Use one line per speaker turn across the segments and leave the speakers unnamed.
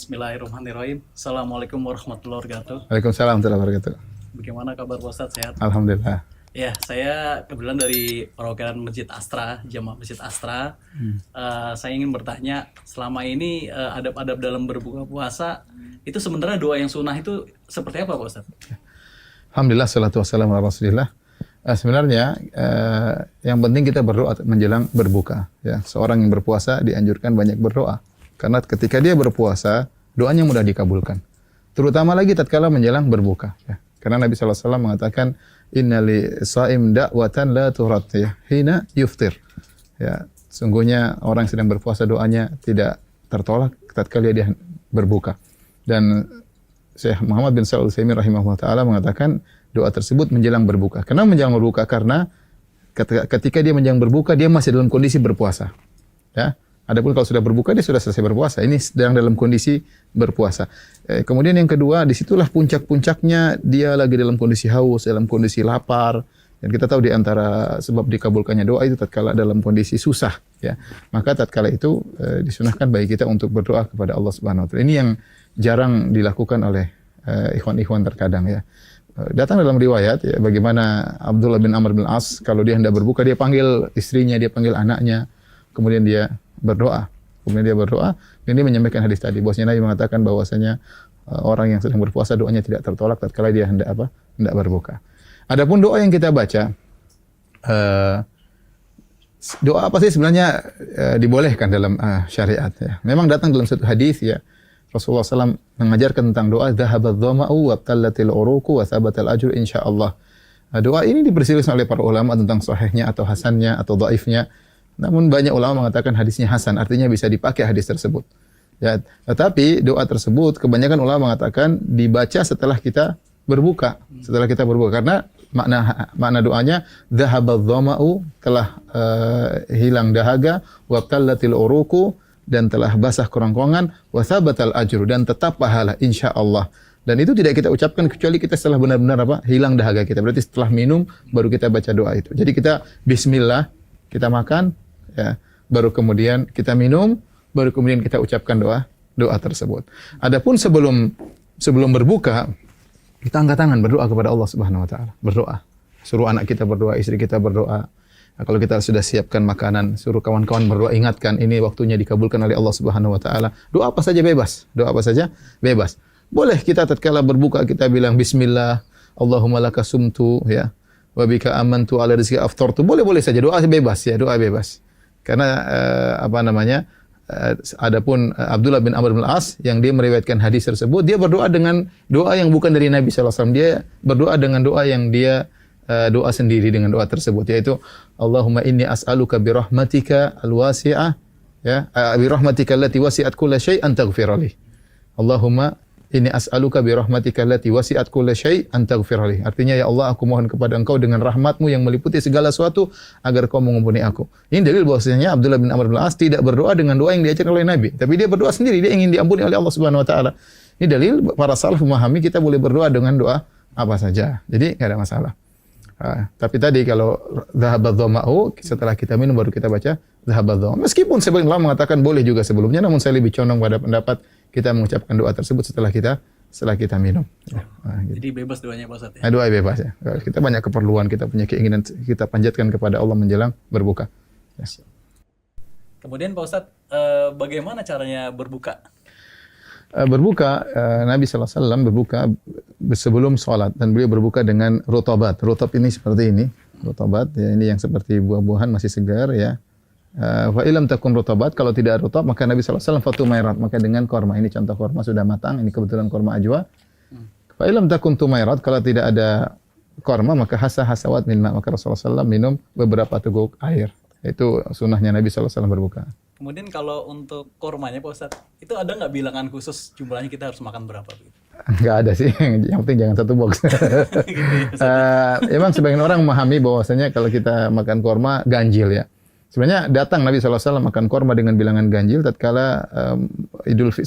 Bismillahirrahmanirrahim. Assalamualaikum warahmatullahi wabarakatuh.
Waalaikumsalam warahmatullahi wabarakatuh.
Bagaimana kabar Pak Ustadz? Sehat?
Alhamdulillah.
Ya, saya kebetulan dari perwakilan Masjid Astra, Jamaah Masjid Astra. Saya ingin bertanya, selama ini adab-adab dalam berbuka puasa itu sebenarnya doa yang sunnah itu seperti apa Pak Ustadz?
Alhamdulillah, salatu wassalamu ala rasulillah. Sebenarnya yang penting kita berdoa menjelang berbuka. Ya, seorang yang berpuasa dianjurkan banyak berdoa. Karena ketika dia berpuasa, doanya mudah dikabulkan. Terutama lagi tatkala menjelang berbuka. Ya. Karena Nabi SAW mengatakan, Inna li sa'im da'watan la turat ya, hina yuftir. Ya, sungguhnya orang yang sedang berpuasa doanya tidak tertolak tatkala dia berbuka. Dan Syekh Muhammad bin Shalih Al-Utsaimin rahimahullah taala mengatakan doa tersebut menjelang berbuka. Kenapa menjelang berbuka? Karena ketika dia menjelang berbuka dia masih dalam kondisi berpuasa. Ya. Adapun kalau sudah berbuka dia sudah selesai berpuasa. Ini sedang dalam kondisi berpuasa. Kemudian yang kedua, disitulah puncak-puncaknya dia lagi dalam kondisi haus, dalam kondisi lapar. Dan kita tahu di antara sebab dikabulkannya doa itu tatkala dalam kondisi susah. Ya. Maka tatkala itu disunahkan bagi kita untuk berdoa kepada Allah Subhanahu Wa Taala. Ini yang jarang dilakukan oleh ikhwan-ikhwan terkadang ya. Datang dalam riwayat ya, bagaimana Abdullah bin Amr bin As kalau dia hendak berbuka dia panggil istrinya, dia panggil anaknya, kemudian dia berdoa. Kemudian dia berdoa dan dia menyampaikan hadis tadi. Bahwasanya Nabi mengatakan bahwasanya orang yang sedang berpuasa doanya tidak tertolak tatkala dia hendak berbuka. Adapun doa yang kita baca doa apa sih sebenarnya dibolehkan dalam syariat ya. Memang datang dalam satu hadis ya. Rasulullah SAW mengajarkan tentang doa dhahabadh dhama'u wa tallatil uruqu wa thabatal ajru insyaallah. Doa ini diperselisihkan oleh para ulama tentang sahihnya atau hasannya atau dhaifnya. Namun banyak ulama mengatakan hadisnya hasan, artinya bisa dipakai hadis tersebut. Ya, tetapi doa tersebut kebanyakan ulama mengatakan dibaca setelah kita berbuka, karena makna doanya dhahabadh dhama'u telah hilang dahaga wa tallatil uruqu dan telah basah kerongkongan wa thabatal ajru dan tetap pahala insyaallah. Dan itu tidak kita ucapkan kecuali kita setelah benar-benar hilang dahaga kita. Berarti setelah minum baru kita baca doa itu. Jadi kita bismillah, kita makan ya, baru kemudian kita minum, baru kemudian kita ucapkan doa tersebut. Adapun sebelum berbuka, kita angkat tangan berdoa kepada Allah Subhanahu wa taala. Berdoa. Suruh anak kita berdoa, istri kita berdoa. Nah, kalau kita sudah siapkan makanan, suruh kawan-kawan berdoa, ingatkan ini waktunya dikabulkan oleh Allah Subhanahu wa taala. Doa apa saja bebas. Doa apa saja bebas. Boleh kita tatkala berbuka kita bilang bismillah, Allahumma laka sumtu ya. Wa bika amantu ala rizqi aftartu. Boleh saja doa bebas ya, doa bebas. Karena adapun Abdullah bin Amr bin As yang dia meriwayatkan hadis tersebut, dia berdoa dengan doa yang bukan dari Nabi sallallahu alaihi wasallam. Dia berdoa dengan doa yang dia doa sendiri dengan doa tersebut, yaitu Allahumma inni as'aluka bi rahmatika al-wasi'ah ya, bi rahmatika allati wasi'at kulla syai' an taghfira li. Allahumma inni as'aluka bi rahmatika allati wasi'at kulla syai' an taghfira li. Artinya ya Allah, aku mohon kepada Engkau dengan rahmat-Mu yang meliputi segala sesuatu agar Kau mengampuni aku. Ini dalil bahwasanya Abdullah bin Amr bin As tidak berdoa dengan doa yang diajarkan oleh Nabi, tapi dia berdoa sendiri, dia ingin diampuni oleh Allah Subhanahu wa taala. Ini dalil para salaf memahami kita boleh berdoa dengan doa apa saja. Jadi enggak ada masalah. Tapi tadi kalau dhahabadh dhama'u setelah kita minum baru kita baca dhahabadh dhama'u. Meskipun sebagian ulama mengatakan boleh juga sebelumnya, namun saya lebih condong pada pendapat kita mengucapkan doa tersebut setelah kita minum.
Gitu. Jadi bebas doanya Pak Ustadz ya?
Doa bebas ya. Kita banyak keperluan, kita punya keinginan, kita panjatkan kepada Allah menjelang berbuka. Ya.
Kemudian Pak Ustadz, bagaimana caranya berbuka?
Nabi SAW berbuka sebelum sholat dan beliau berbuka dengan rotobat. Rotob ini seperti ini, rotobat ya, ini yang seperti buah-buahan masih segar ya. Fa ilam takun rotobat, kalau tidak rotob maka Nabi SAW fatumairat, maka dengan korma. Ini contoh korma sudah matang, ini kebetulan korma ajwa. Fa ilam takun tumairat, kalau tidak ada korma maka hasawat min ma, maka Rasulullah SAW minum beberapa teguk air. Itu sunnahnya Nabi SAW berbuka.
Kemudian kalau untuk kormanya Pak Ustadz, itu ada nggak bilangan khusus jumlahnya kita harus makan berapa?
Nggak ada sih, yang penting jangan satu box. Gitu ya, emang sebagian orang memahami bahwasanya kalau kita makan korma ganjil ya. Sebenarnya datang Nabi SAW makan korma dengan bilangan ganjil tatkala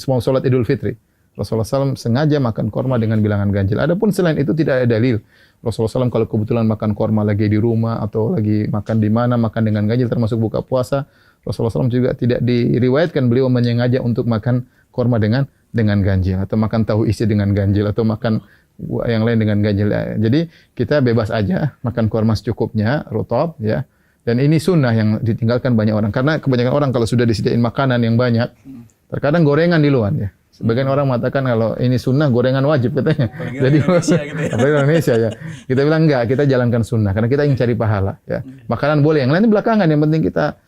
mau sholat Idul Fitri. Rasulullah SAW sengaja makan korma dengan bilangan ganjil. Adapun selain itu tidak ada dalil. Rasulullah SAW kalau kebetulan makan korma lagi di rumah atau lagi makan di mana, makan dengan ganjil termasuk buka puasa. Rasulullah SAW juga tidak diriwayatkan beliau menyengaja untuk makan korma dengan dengan ganjil, atau makan tahu isi dengan ganjil, atau makan yang lain dengan ganjil. Jadi kita bebas aja makan kurma secukupnya, rutab ya. Dan ini sunnah yang ditinggalkan banyak orang. Karena kebanyakan orang kalau sudah disediain makanan yang banyak, terkadang gorengan di luar ya. Sebagian orang mengatakan kalau ini sunnah, gorengan wajib katanya. Jadi
Indonesia gitu ya.
apalagi Indonesia ya. Kita bilang enggak, kita jalankan sunnah karena kita ingin cari pahala ya. Makanan boleh, yang lain belakangan, yang penting kita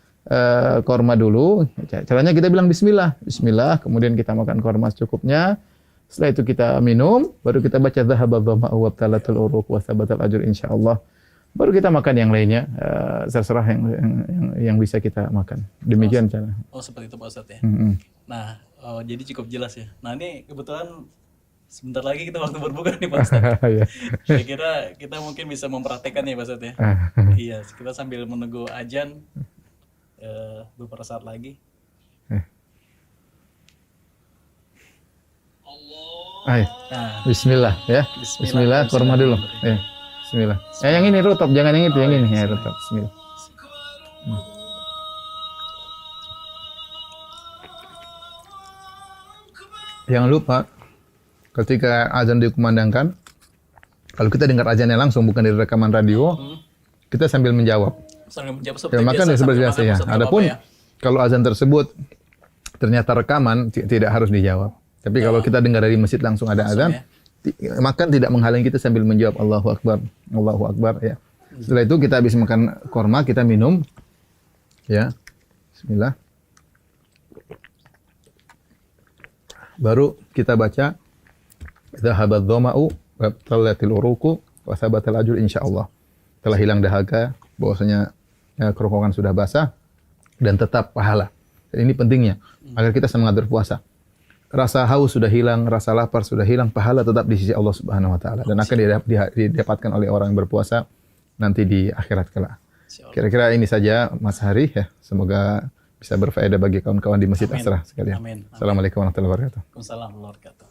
korma dulu. Caranya kita bilang bismillah. Bismillah, kemudian kita makan korma secukupnya. Setelah itu kita minum, baru kita baca dhahaba dhama'u wa talatul uruq wa thabatal ajr insyaallah. Baru kita makan yang lainnya, terserah yang bisa kita makan. Demikian cara.
Oh, seperti itu Pak Ustadz ya. Nah, jadi cukup jelas ya. Nah, ini kebetulan sebentar lagi kita waktu berbuka nih Pak Ustadz.
Ya.
Saya kira kita mungkin bisa mempraktekkan ya Pak Ustadz ya. Iya, kita sambil menunggu azan beberapa saat lagi.
Ayo. Bismillah ya. Bismillah, kurma dulu. Ya. Bismillah. Yang ini rutab, jangan yang itu, yang ini ya rutab. Bismillah. Jangan lupa ketika azan dikumandangkan, kalau kita dengar azannya langsung bukan dari rekaman radio, kita sambil menjawab.
Sambil menjawab
Ya,
seperti
makan
biasa.
seperti biasa ya.
Ustadz,
Adapun
apa-apa ya.
kalau azan tersebut ternyata rekaman, tidak harus dijawab. Tapi kalau kita dengar dari masjid langsung ada azan, makan tidak menghalangi kita sambil menjawab Allahu Akbar ya. Setelah itu kita habis makan korma, kita minum ya. Bismillah. Baru kita baca dhahabat dhama'u wa talatil uruqu wa thabatal ajr insyaallah. Telah hilang dahaga, bahwasanya kerongkongan sudah basah dan tetap pahala. Dan ini pentingnya agar kita semangat berpuasa. Rasa haus sudah hilang, rasa lapar sudah hilang, pahala tetap di sisi Allah Subhanahu wa taala dan akan didapatkan oleh orang yang berpuasa nanti di akhirat kelak. Kira-kira ini saja Mas Hari ya. Semoga bisa berfaedah bagi kawan-kawan di Masjid Asrah sekalian.
Amin.
Assalamualaikum warahmatullahi wabarakatuh.
Waalaikumsalam warahmatullahi wabarakatuh.